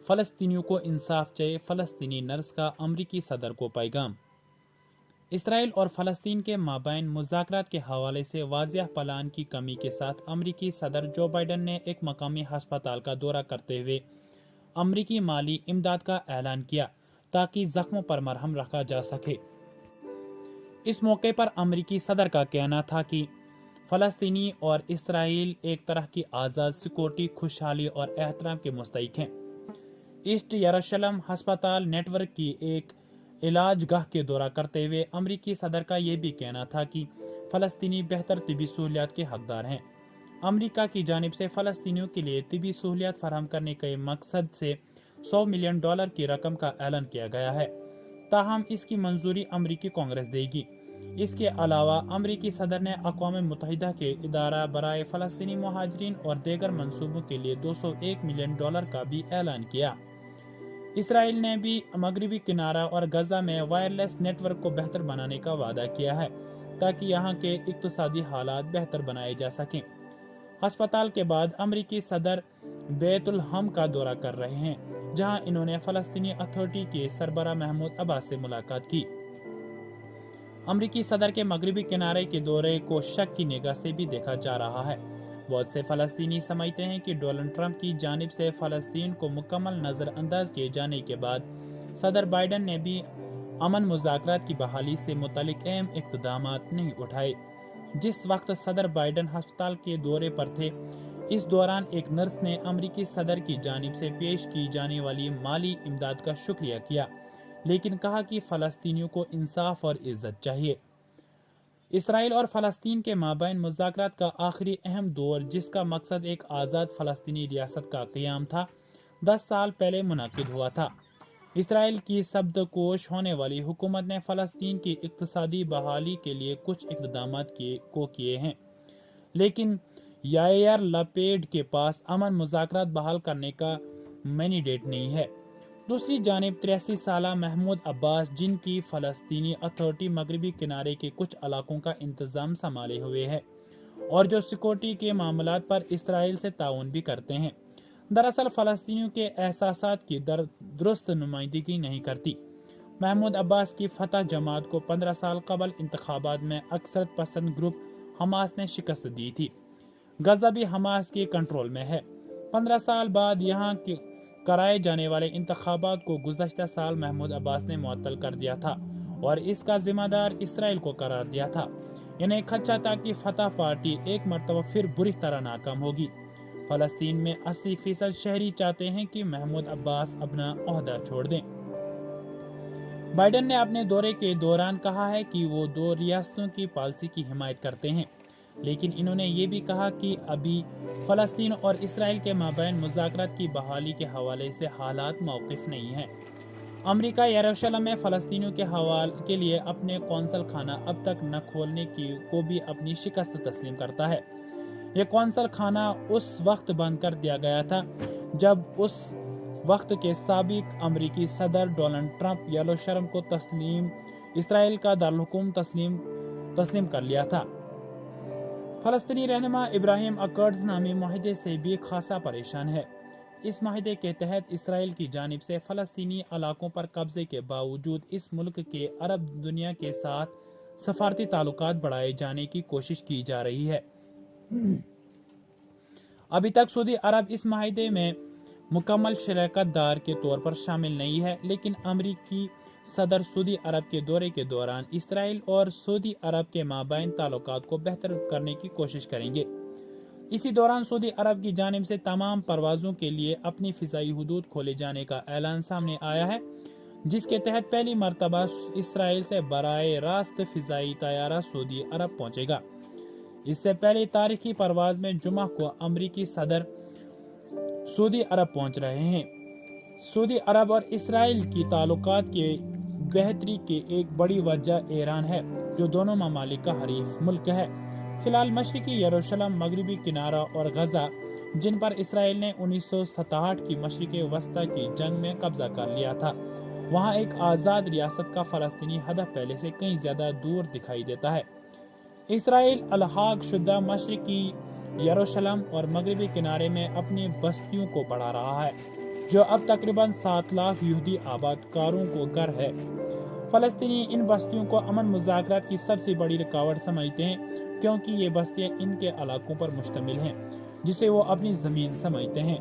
फलस्तीनियों को इंसाफ चाहिए, फलस्तीनी नर्स का अमरीकी सदर को पैगाम। इसराइल और फलस्तीन के माबैन मुज़ाकरात के हवाले से वाज़िह प्लान की कमी के साथ अमरीकी सदर जो बाइडन ने एक मकामी अस्पताल का दौरा करते हुए अमरीकी माली इमदाद का ऐलान किया ताकि जख्मों पर मरहम रखा जा सके। इस मौके पर अमरीकी सदर का कहना था कि फलस्तीनी और इसराइल एक तरह की आज़ाद सिक्योरिटी, खुशहाली और एहतराम के मुस्तहिक हैं। ईस्ट यरूशलेम अस्पताल नेटवर्क की एक इलाज गाह के दौरा करते हुए अमरीकी सदर का ये भी कहना था कि फलस्तीनी बेहतर तिबी सहूलियात के हकदार हैं। अमरीका की जानिब से फलस्तीनियों के लिए तिबी सहूलियात फराहम करने के मकसद से $100 मिलियन की रकम का ऐलान किया गया है, ताहम इसकी मंजूरी अमरीकी कांग्रेस देगी। इसके अलावा अमरीकी सदर ने अक़वाम मुत्तहिदा के इदारा बराए फ़लस्तीनी मुहाजिरीन और दीगर मंसूबों के लिए $201 मिलियन का भी ऐलान किया। इसराइल ने भी मगरबी किनारा और गजा में वायरलेस नेटवर्क को बेहतर बनाने का वादा किया है ताकि यहाँ के इक्तिसादी हालात बेहतर बनाए जा सकें। अस्पताल के बाद अमरीकी सदर बैतुल हम का दौरा कर रहे हैं, जहाँ इन्होंने फ़लस्तीनी अथॉरिटी के सरबराह महमूद अब्बास से मुलाकात की। अमरीकी सदर के मगरबी किनारे के दौरे को शक की निगाह से भी देखा जा रहा है। बहुत से फ़लस्तीनी समझते हैं कि डोनाल्ड ट्रंप की जानिब से फ़लस्तीन को मुकम्मल नज़रअंदाज किए जाने के बाद सदर बाइडन ने भी अमन मुज़ाकरात की बहाली से मुतालिक अहम इक़दामात नहीं उठाए। जिस वक्त सदर बाइडन अस्पताल के दौरे पर थे, इस दौरान एक नर्स ने अमरीकी सदर की जानिब से पेश की जाने वाली माली इमदाद का शुक्रिया किया, लेकिन कहा कि फ़लस्तीनियों को इंसाफ और इज्जत चाहिए। इसराइल और फ़लस्तीन के माबैन मुज़ाकरात का आखिरी अहम दौर, जिसका मकसद एक आज़ाद फ़लस्तीनी रियासत का क़याम था, 10 साल पहले मुनाकिद हुआ था। इसराइल की शब्दकोश होने वाली हुकूमत ने फ़लस्तीन की इक़्तिसादी बहाली के लिए कुछ इक़दामात किए हैं, लेकिन यायर लपेड के पास अमन मुज़ाकरात बहाल करने का मैंडेट नहीं है। दूसरी जानिब 83 साला महमूद अब्बास, जिनकी फ़लस्तीनी अथॉरिटी मगरबी किनारे के कुछ इलाकों का इंतज़ाम संभाले हुए है और जो सिक्योरिटी के मामलात पर इसराइल से ताउन भी करते हैं, दरअसल फ़लस्तीनियों के एहसासात की दुरुस्त नुमाइंदगी नहीं करती। महमूद अब्बास की फतह जमात को 15 साल कबल इंतखाबात में अक्सरत पसंद ग्रुप हमास ने शिकस्त दी थी। गजा भी हमास के कंट्रोल में है। 15 साल बाद यहाँ के कराए जाने वाले इंतखाबात को गुज़श्ता साल महमूद अब्बास ने मुअत्तल कर दिया था और इसका जिम्मेदार इसराइल को करार दिया था। इन्हें खदशा था कि फतह पार्टी एक मरतबा फिर बुरी तरह नाकाम होगी। फ़लस्तीन में 80% शहरी चाहते हैं कि महमूद अब्बास अपना ओहदा छोड़ दें। बाइडन ने अपने दौरे के दौरान कहा है कि वो 2 रियासतों की पॉलिसी की हिमायत करते हैं, लेकिन इन्होंने ये भी कहा कि अभी फ़लस्तीन और इसराइल के माबैन मुज़ाकरात की बहाली के हवाले से हालात मौक़िफ़ नहीं है। अमरीका यरूशलेम में फ़लस्तीनियों के हवाले के लिए अपने कौंसल खाना अब तक न खोलने को भी अपनी शिकस्त तस्लीम करता है। ये कौंसल खाना उस वक्त बंद कर दिया गया था जब उस वक्त के साबिक अमरीकी सदर डोनाल्ड ट्रंप यरूशलेम को इसराइल का दारुल तस्लीम कर लिया था। फ़लस्तीनी रहनुमा इब्राहिम अकर्ड्स नामी माहिदे से भी खासा परेशान है। इस माहिदे के तहत इसराइल की जानिब से फ़लस्तीनी इलाकों पर कब्जे के बावजूद इस मुल्क के अरब दुनिया के साथ सफारती ताल्लुकात बढ़ाए जाने की कोशिश की जा रही है। अभी तक सऊदी अरब इस माहिदे में मुकम्मल शराकतदार के तौर पर शामिल नहीं है, लेकिन अमरीकी सदर सऊदी अरब के दौरे के दौरान इसराइल और सऊदी अरब के माबैन ताल्लुकात को बेहतर करने की कोशिश करेंगे। इसी दौरान सऊदी अरब की जानिब से तमाम परवाज़ों के लिए अपनी फ़िज़ाई हदूद खोले जाने का ऐलान सामने आया है, जिसके तहत पहली मरतबा इसराइल से बराए रास्त फ़िज़ाई तैयारा सऊदी अरब पहुँचेगा। इससे पहले तारीखी परवाज़ में जुमा को अमरीकी सदर सऊदी अरब पहुँच रहे हैं। सऊदी अरब और इसराइल की ताल्लुकात के बेहतरी की एक बड़ी वजह ईरान है, जो दोनों ममालिक का हरीफ मुल्क है। फिलहाल मशरिकी यरूशलेम, मगरबी किनारा और गजा, जिन पर इसराइल ने 1967 की मशरिक़ वस्ता की जंग में कब्जा कर लिया था, वहाँ एक आज़ाद रियासत का फ़लस्तीनी हदफ पहले से कहीं ज़्यादा दूर दिखाई देता है। इसराइल अलहाक शुदा मशरिकी यरूशलेम और मगरबी किनारे में अपनी बस्तियों को बढ़ा रहा है। جو اب تقریباً 7 لاکھ یہودی آباد کاروں کو گھر ہے۔ فلسطینی ان بستیوں کو امن مذاکرات کی سب سے بڑی رکاوٹ سمجھتے ہیں کیونکہ یہ بستیاں ان کے علاقوں پر مشتمل ہیں جسے وہ اپنی زمین سمجھتے ہیں۔